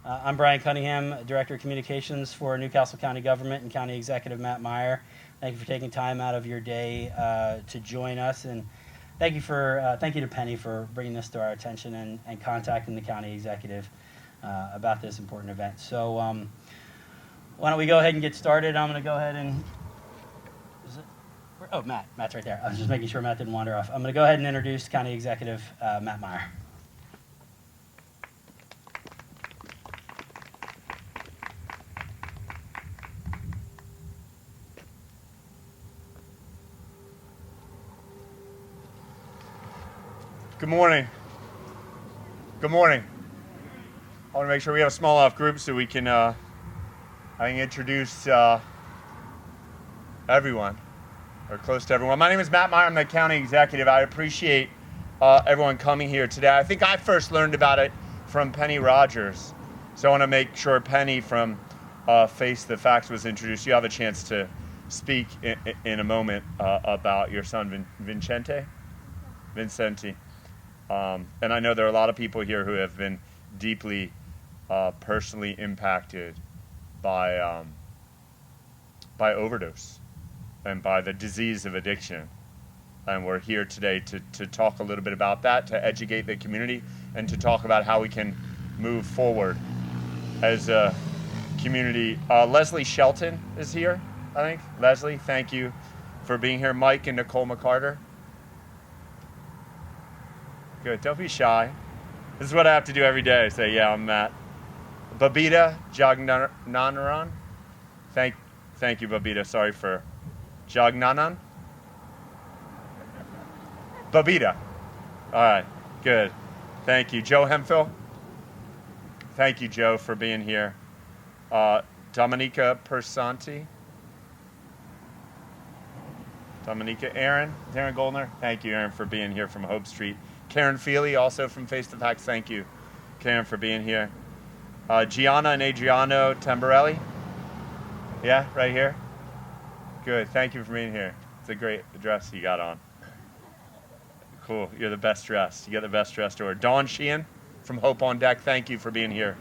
I'm Brian Cunningham, Director of Communications for Newcastle County Government and County Executive Matt Meyer. Thank you for taking time out of your day to join us, and thank you to Penny for bringing this to our attention and contacting the County Executive about this important event. So why don't we go ahead and get started? I'm going to go ahead and Matt's right there. I was just making sure Matt didn't wander off. I'm going to go ahead and introduce County Executive Matt Meyer. Good morning. Good morning. I want to make sure we have a small enough group so we can introduce everyone, or close to everyone. My name is Matt Meyer. I'm the county executive. I appreciate everyone coming here today. I think I first learned about it from Penny Rogers. So I want to make sure Penny from Face the Facts was introduced. You have a chance to speak in a moment about your son, Vincente. And I know there are a lot of people here who have been deeply personally impacted by overdose and by the disease of addiction. And we're here today to talk a little bit about that, to educate the community, and to talk about how we can move forward as a community. Leslie Shelton is here, I think. Leslie, thank you for being here. Mike and Nicole McCarter. Good. Don't be shy. This is what I have to do every day. Say, yeah, I'm Matt. Babita Jagnanaran. Thank you, Babita. Sorry for Jagnanan. Babita. All right. Good. Thank you. Joe Hemphill. Thank you, Joe, for being here. Dominica Persanti. Aaron Goldner. Thank you, Aaron, for being here from Hope Street. Karen Feely, also from Face the Facts. Thank you, Karen, for being here. Gianna and Adriano Tamborelli. Yeah, right here. Good. Thank you for being here. It's a great dress you got on. Cool. You're the best dressed. You get the best dressed order. Dawn Sheehan from Hope on Deck. Thank you for being here.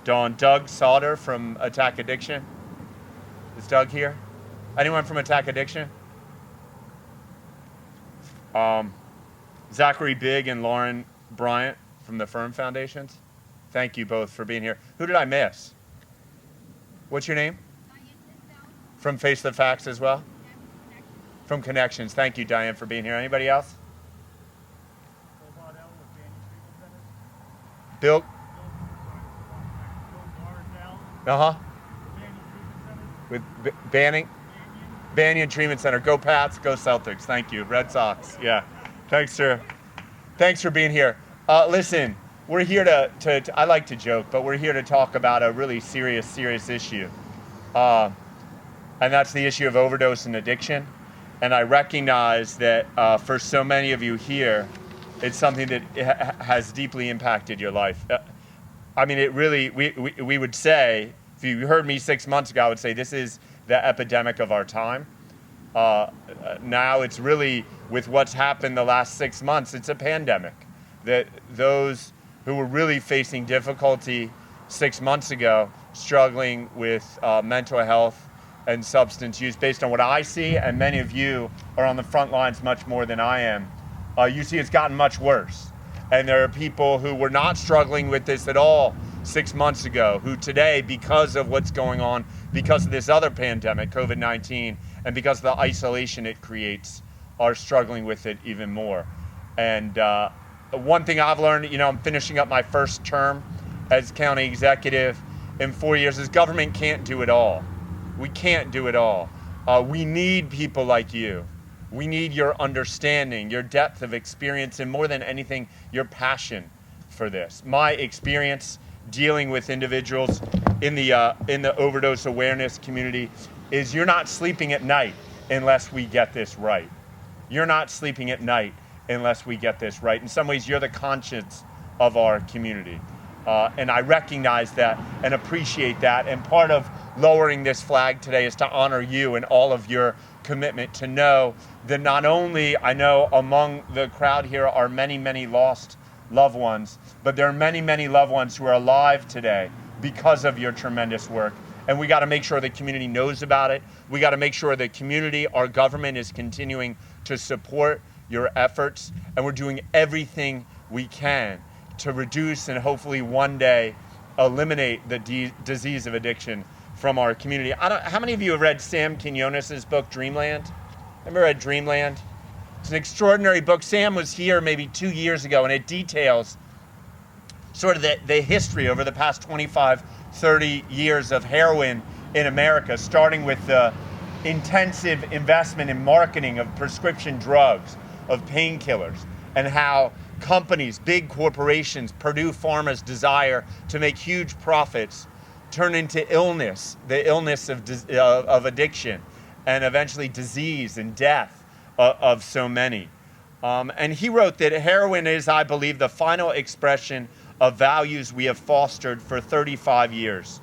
Dawn. Doug Sauter from Attack Addiction. Is Doug here? Anyone from Attack Addiction? Zachary Bigg and Lauren Bryant from the Firm Foundations. Thank you both for being here. Who did I miss? What's your name? From Face the Facts as well? From Connections. Thank you, Diane, for being here. Anybody else? Bill? With Banyan Treatment Center. Go Pats, go Celtics. Thank you. Red Sox. Yeah. Thanks for being here. Listen, we're here to I like to joke, but we're here to talk about a really serious issue. And that's the issue of overdose and addiction. And I recognize that for so many of you here, it's something that has deeply impacted your life. I mean, it really, we would say, if you heard me 6 months ago, I would say this is the epidemic of our time. Now it's really, with what's happened the last 6 months, it's a pandemic. That those who were really facing difficulty 6 months ago, struggling with mental health and substance use, based on what I see, and many of you are on the front lines much more than I am, you see it's gotten much worse. And there are people who were not struggling with this at all 6 months ago, who today, because of what's going on, because of this other pandemic, COVID-19, and because of the isolation it creates, are struggling with it even more. And one thing I've learned, I'm finishing up my first term as county executive in 4 years, is government can't do it all. We can't do it all. We need people like you. We need your understanding, your depth of experience, and more than anything, your passion for this. My experience dealing with individuals in the overdose awareness community is you're not sleeping at night unless we get this right. You're not sleeping at night unless we get this right. In some ways, you're the conscience of our community. And I recognize that and appreciate that. And part of lowering this flag today is to honor you and all of your commitment, to know that not only I know among the crowd here are many, many lost loved ones, but there are many, many loved ones who are alive today because of your tremendous work. And we got to make sure the community knows about it. We got to make sure the community, our government, is continuing to support your efforts. And we're doing everything we can to reduce and hopefully one day eliminate the disease of addiction from our community. How many of you have read Sam Quinones's book, Dreamland? Ever read Dreamland? It's an extraordinary book. Sam was here maybe 2 years ago, and it details sort of the history over the past 25, 30 years of heroin in America, starting with the intensive investment in marketing of prescription drugs, of painkillers, and how companies, big corporations, Purdue Pharma's desire to make huge profits turn into illness, the illness of addiction, and eventually disease and death of so many. And he wrote that heroin is, I believe, the final expression of values we have fostered for 35 years.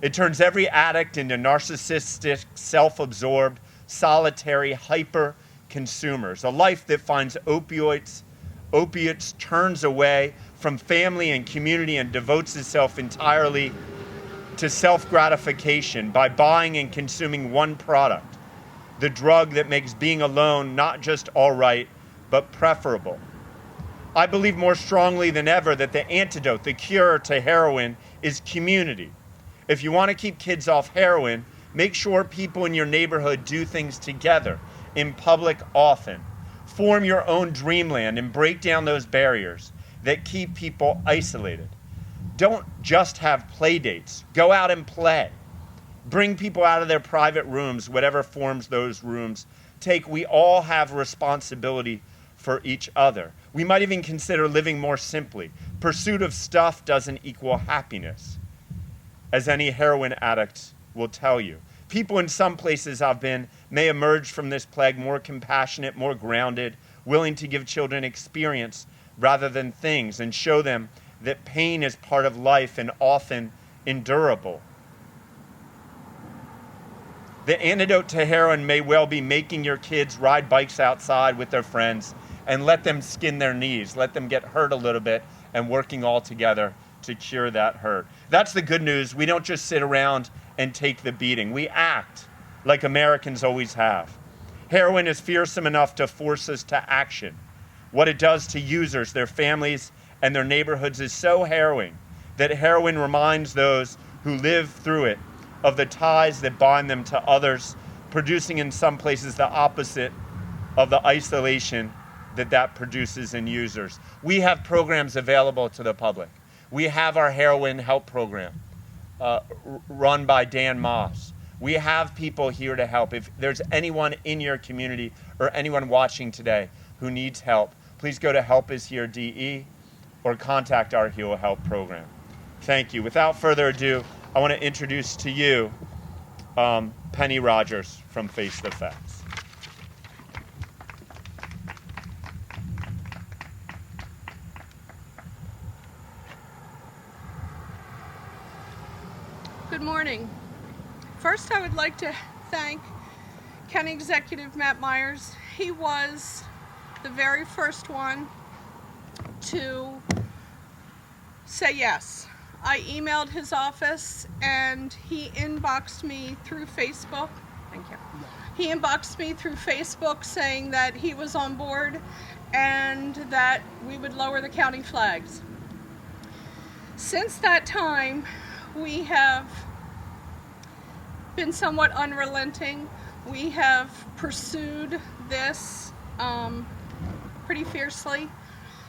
It turns every addict into narcissistic, self-absorbed, solitary, hyper consumers. A life that finds opiates, turns away from family and community and devotes itself entirely to self-gratification by buying and consuming one product, the drug that makes being alone not just all right, but preferable. I believe more strongly than ever that the antidote, the cure to heroin, is community. If you want to keep kids off heroin, make sure people in your neighborhood do things together, in public often. Form your own dreamland and break down those barriers that keep people isolated. Don't just have play dates. Go out and play. Bring people out of their private rooms, whatever forms those rooms take. We all have responsibility for each other. We might even consider living more simply. Pursuit of stuff doesn't equal happiness, as any heroin addict will tell you. People in some places I've been may emerge from this plague more compassionate, more grounded, willing to give children experience rather than things, and show them that pain is part of life and often endurable. The antidote to heroin may well be making your kids ride bikes outside with their friends and let them skin their knees, let them get hurt a little bit, and working all together to cure that hurt. That's the good news. We don't just sit around and take the beating. We act like Americans always have. Heroin is fearsome enough to force us to action. What it does to users, their families, and their neighborhoods is so harrowing that heroin reminds those who live through it of the ties that bind them to others, producing in some places the opposite of the isolation that produces in users. We have programs available to the public. We have our heroin help program run by Dan Moss. We have people here to help. If there's anyone in your community or anyone watching today who needs help, please go to helpishere.de or contact our Heal Help program. Thank you. Without further ado, I want to introduce to you Penny Rogers from Face the Facts. Good morning. First, I would like to thank County Executive Matt Myers. He was the very first one to say yes. I emailed his office and he inboxed me through Facebook. Thank you. He inboxed me through Facebook saying that he was on board and that we would lower the county flags. Since that time, we have been somewhat unrelenting. We have pursued this pretty fiercely.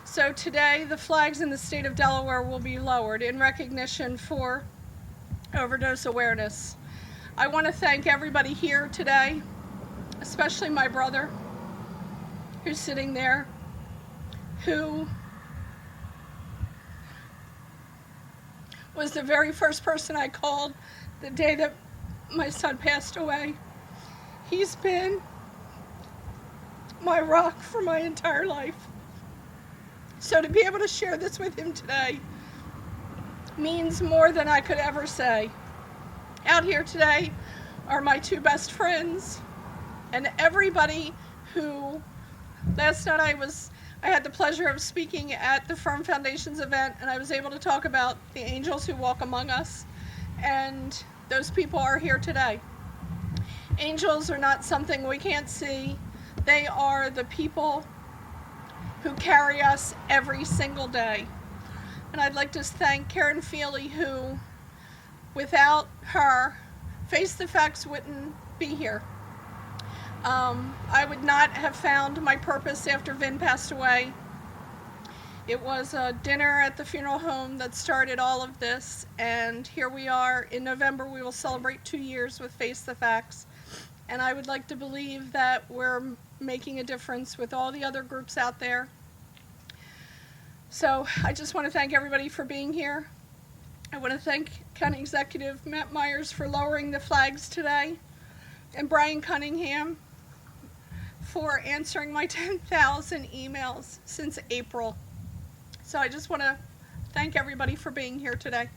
So today, the flags in the state of Delaware will be lowered in recognition for overdose awareness. I want to thank everybody here today, especially my brother, who's sitting there, who was the very first person I called the day that my son passed away. He's been my rock for my entire life. So to be able to share this with him today means more than I could ever say. Out here today are my two best friends and everybody who, last night I had the pleasure of speaking at the Firm Foundation's event, and I was able to talk about the angels who walk among us, and those people are here today. Angels are not something we can't see. They are the people who carry us every single day. And I'd like to thank Karen Feely, who, without her, Face the Facts wouldn't be here. I would not have found my purpose after Vin passed away. It was a dinner at the funeral home that started all of this, and here we are. In November, we will celebrate 2 years with Face the Facts. And I would like to believe that we're making a difference with all the other groups out there. So I just want to thank everybody for being here. I want to thank County Executive Matt Myers for lowering the flags today, and Brian Cunningham for answering my 10,000 emails since April. So I just want to thank everybody for being here today.